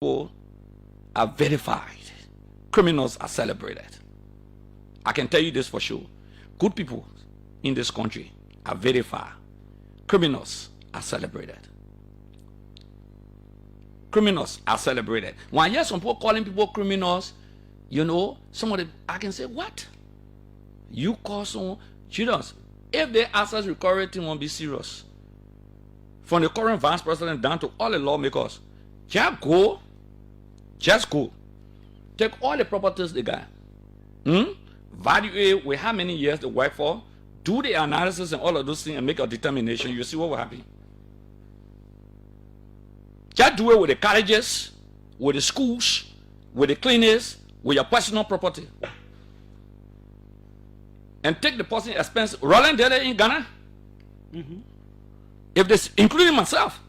people are verified. Criminals are celebrated. I can tell you this for sure. Good people in this country are verified. Criminals are celebrated. Criminals are celebrated. When I hear some people calling people criminals, you know, I can say, what? You call someone Julius? If they access recovery team won't be serious. From the current vice president down to all the lawmakers, just go. Take all the properties they got. Value it with how many years they work for. Do the analysis and all of those things and make a determination. You see what will happen. Just do it with the colleges, with the schools, with the clinics, with your personal property. And take the person expense. Roland did it in Ghana. If this, including myself,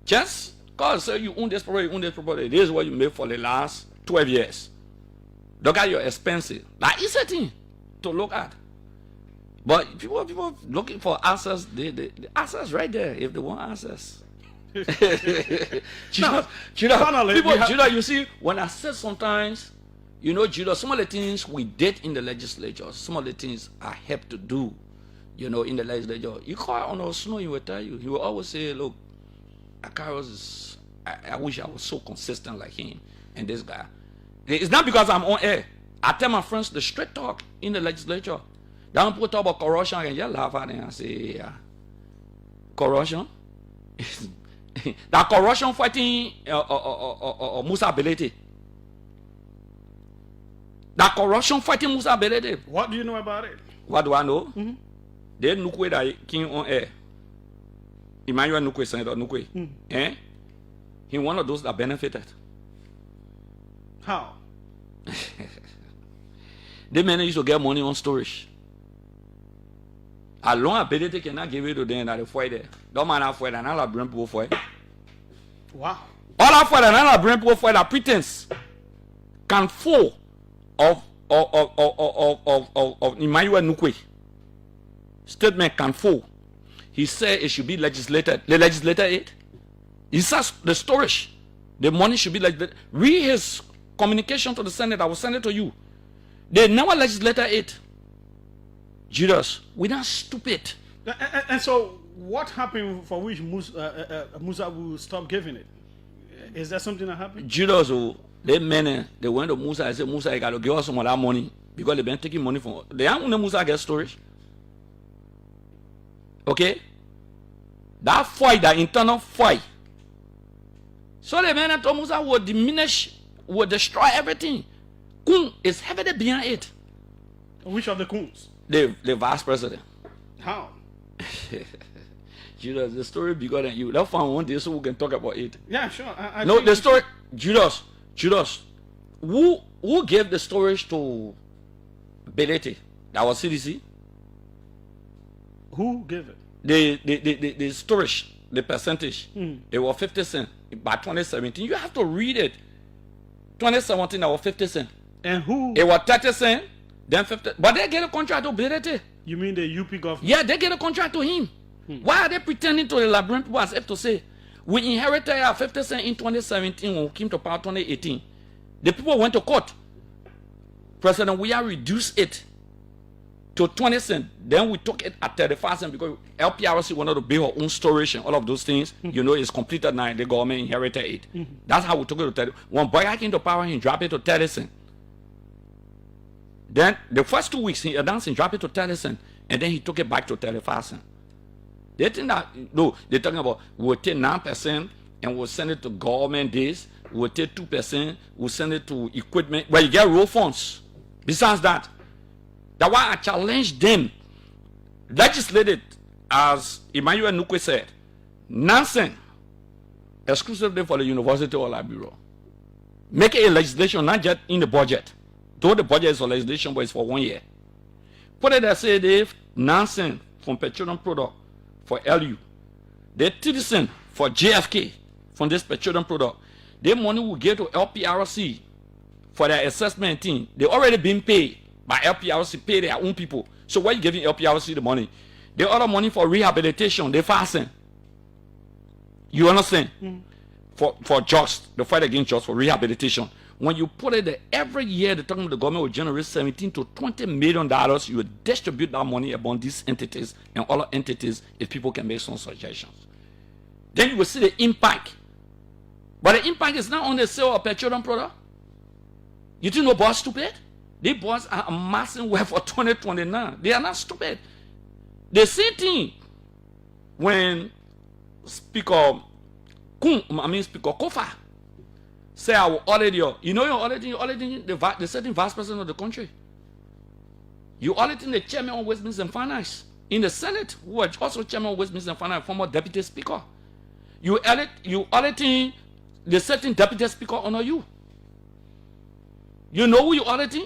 just because say you own this property, this is what you made for the last 12 years. Look at your expenses. That is a thing to look at. But people looking for answers, the answers right there if they want answers. Judah, you see, when I said sometimes, you know, Judah, some of the things we did in the legislature, some of the things I helped to do, you know, in the legislature. You call on Snow, he will tell you. He will always say, look, Acarous is, I wish I was so consistent like him and this guy. It's not because I'm on air. I tell my friends the straight talk in the legislature. They don't talk about corruption and just laugh at it and say, yeah, corruption? That corruption fighting Musa ability. That corruption fighting Musa ability. What do you know about it? What do I know? They Nukwe that king on air. Emmanuel Nukwe, Senator Nukwe. He one of those that benefited. How? The men used to get money on storage. A long ability cannot give it to them that they fight there. Don't mind how fight and all bring people fight. Wow. All that fight and all bring people fight that pretense can fall of Emmanuel Nukwe. Statement can fall. He said it should be legislated. The legislator it. He says the storage, the money should be legislated. Read his communication to the Senate. I will send it to you. They never legislated it. Judas, we're not stupid. And so, what happened for which Musa will stop giving it? Is that something that happened? Judas, they went to Musa and said, Musa, you got to give us some of that money because they've been taking money from. They haven't Musa get storage. Okay? That fight, that internal fight. So the man told Musa will diminish, will destroy everything. Kun is heavily behind it. Which of the Kuns? The vice president. How? Judas, the story bigger than you. Let's find one day so we can talk about it. Yeah, sure. No, the story. Judas. Who gave the storage to Belete? That was CDC. Who gave it? The storage, the percentage. It was 50 cents by 2017. You have to read it. 2017, that was 50 cents. And who? It was 30 cents. Then 50, but they get a contract to Belete. You mean the UP government? Yeah, they get a contract to him. Why are they pretending to the labyrinth people as if to say, we inherited our 50 cents in 2017 when we came to power 2018. The people went to court. President, we have reduced it to 20 cents. Then we took it at 35 cents because LPRC wanted to build her own storage and all of those things. You know, it's completed now. The government inherited it. That's how we took it to 30. When Boyka came to power, he dropped it to 30 cents. Then the first 2 weeks he announced and dropped it to 30 cents, and then he took it back to 35 cents. They think that no, they're talking about we'll take 9% and we'll send it to government this, we'll take 2%, we'll send it to equipment. Well, you get road funds. Besides that, that's why I challenge them. Legislated, as Emmanuel Nukwe said, nonsense, exclusively for the university or library. Make it a legislation, not just in the budget. Though the budget is for legislation, but it's for 1 year. Put it as say they nonsense from petroleum product for LU. They 30 cents for JFK from this petroleum product. Their money will get to LPRC for their assessment team. They already been paid by LPRC, pay their own people. So why are you giving LPRC the money? The other money for rehabilitation, they fasten. You understand? for drugs, the fight against drugs, for rehabilitation. When you put it there, every year the government will generate $17 to $20 million. You will distribute that money among these entities and other entities if people can make some suggestions. Then you will see the impact. But the impact is not on the sale of petroleum product. You think no boys stupid? These boys are amassing wealth for 2029. They are not stupid. The same thing when Speaker Kofa say I will audit you. You know you're auditing the certain vice president of the country. You're auditing the chairman of Westminster and Finance in the Senate, who was also chairman of Westminster and Finance, former deputy speaker. You auditing the certain deputy speaker under you. You know who you're auditing?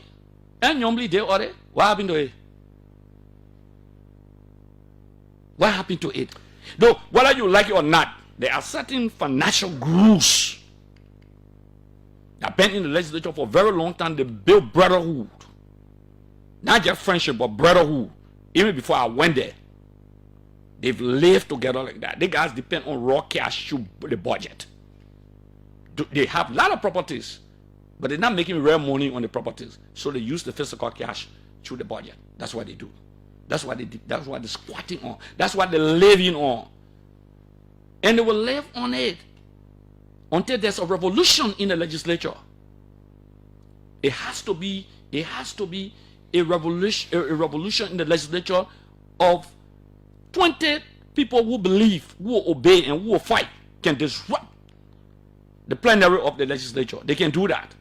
And normally they audit. What happened to it? What happened to it? Though, whether you like it or not, there are certain financial gurus that have been in the legislature for a very long time. They build brotherhood. Not just friendship, but brotherhood. Even before I went there, they've lived together like that. They guys depend on raw cash to the budget. They have a lot of properties, but they're not making real money on the properties. So they use the physical cash through the budget. That's what they do. That's what they do. That's what they're squatting on. That's what they're living on. And they will live on it until there's a revolution in the legislature. It has to be a revolution in the legislature of 20 people who believe, who will obey, and who will fight, can disrupt the plenary of the legislature. They can do that.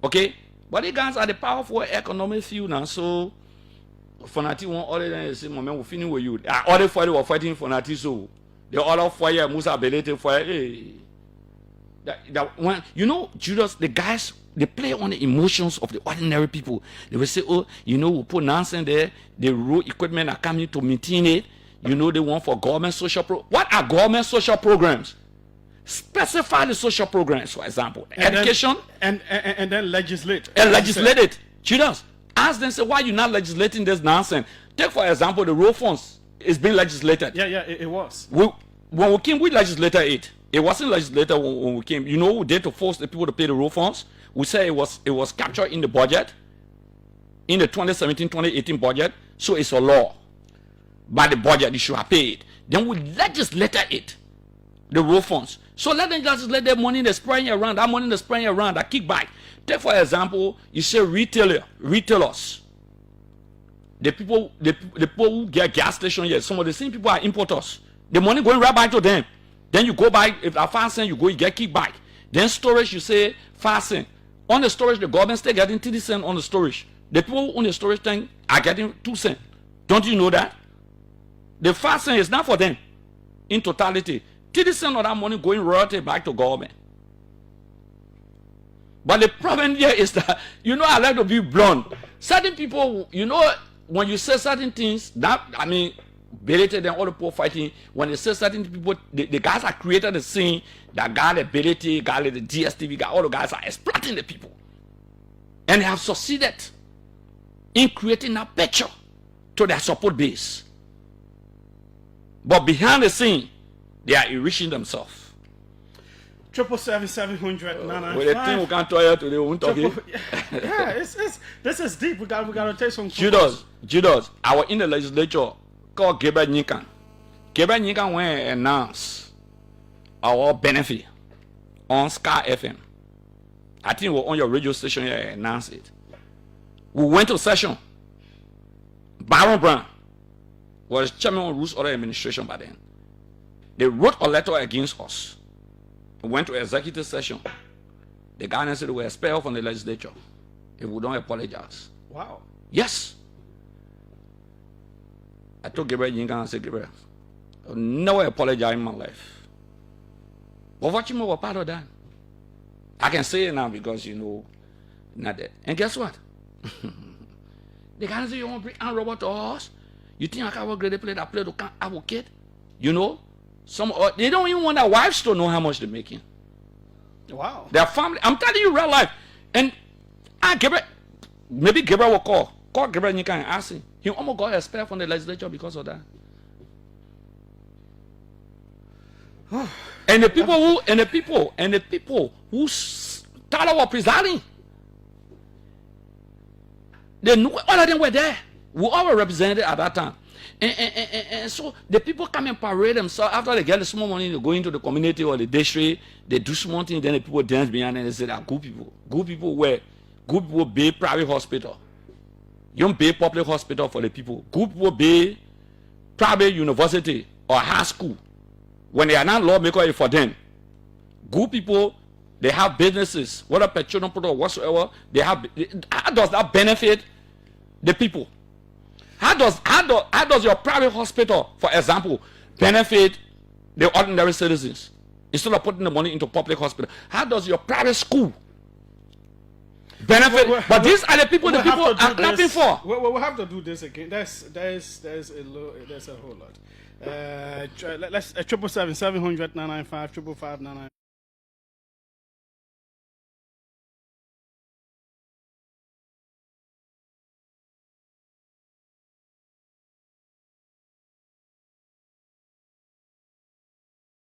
Okay? But the guys are the powerful economic field now, so Fanati won't order and say, Mama, we'll finish with you. I ordered for you were fighting Fanati, so the other fire, Musa Belete fire. Hey. That one, you know, Judas, the guys, they play on the emotions of the ordinary people. They will say, oh, you know, we'll put nonsense there. The road equipment are coming to maintain it. You know, they want for government social what are government social programs? Specify the social programs, for example. And education. And then legislate. And legislate it. Judas, ask them, say, why are you not legislating this nonsense? Take, for example, the road funds. It's been legislated. Yeah, it was. When we came, we legislated it. It wasn't legislated when we came. You know, we did to force the people to pay the road funds. We say it was captured in the budget, in the 2017-2018 budget. So it's a law. By the budget, you should have paid. Then we legislated it, the road funds. So let them just let that money that's spraying around, that money that's spraying around, that kickback. Take, for example, you say retailers. The people who get gas station here, some of the same people are importers. The money going right back to them. Then you go back, if I fasten, you get kickback. Then storage, you say fasten. On the storage, the government still getting 30 cents on the storage. The people on the storage tank are getting 2 cents. Don't you know that? The fasten is not for them in totality. 30 cents of that money going royalty back to government. But the problem here is that, you know, I like to be blunt. Certain people, you know, when you say certain things, Belete and all the people fighting, when they say certain people, the guys that created the scene, that got the Belete, got the DSTV, got all the guys are exploiting the people. And they have succeeded in creating that picture to their support base. But behind the scene, they are enriching themselves. 777-700-995. With the thing we can't tell you today, we won't talk it. Yeah, this is deep. We gotta take some. Judas, I was in the legislature called Gabriel Nyikan. Gabriel Nyikan went and announced our benefit on Sky FM. I think we were on your radio station here and announced it. We went to session. Baron Brown was chairman of Rules Order Administration by then. They wrote a letter against us. We went to executive session. The guy said we were expelled from the legislature if we don't apologize. Wow. Yes. I told Gabriel Yinka, I said, Gabriel, I'll never apologize in my life. But what you were part of that? I can say it now because, you know, not that. And guess what? The guy said, you want to bring Ann Robert to us? You think I can work great play that play to advocate? You know? They don't even want their wives to know how much they're making. Wow. Their family. I'm telling you real life. And maybe Gabriel will call Gabriel Nika and ask him. He almost got expelled from the legislature because of that. And the people who started our presiding, they knew all of them were there. We all were represented at that time. And so the people come and parade themselves. After they get the small money, they go into the community or the district, they do small things, then the people dance behind and they say that good people. Good people were good people pay private hospital. You don't pay public hospital for the people. Good people pay private university or high school. When they are not lawmakers for them. Good people, they have businesses, whether petroleum product or whatsoever, they have. How does that benefit the people? How does your private hospital, for example, benefit the ordinary citizens instead of putting the money into public hospital? How does your private school benefit? But these are the people are clapping for. We'll have to do this again. There's a whole lot. Let's 777 700 995 555 995.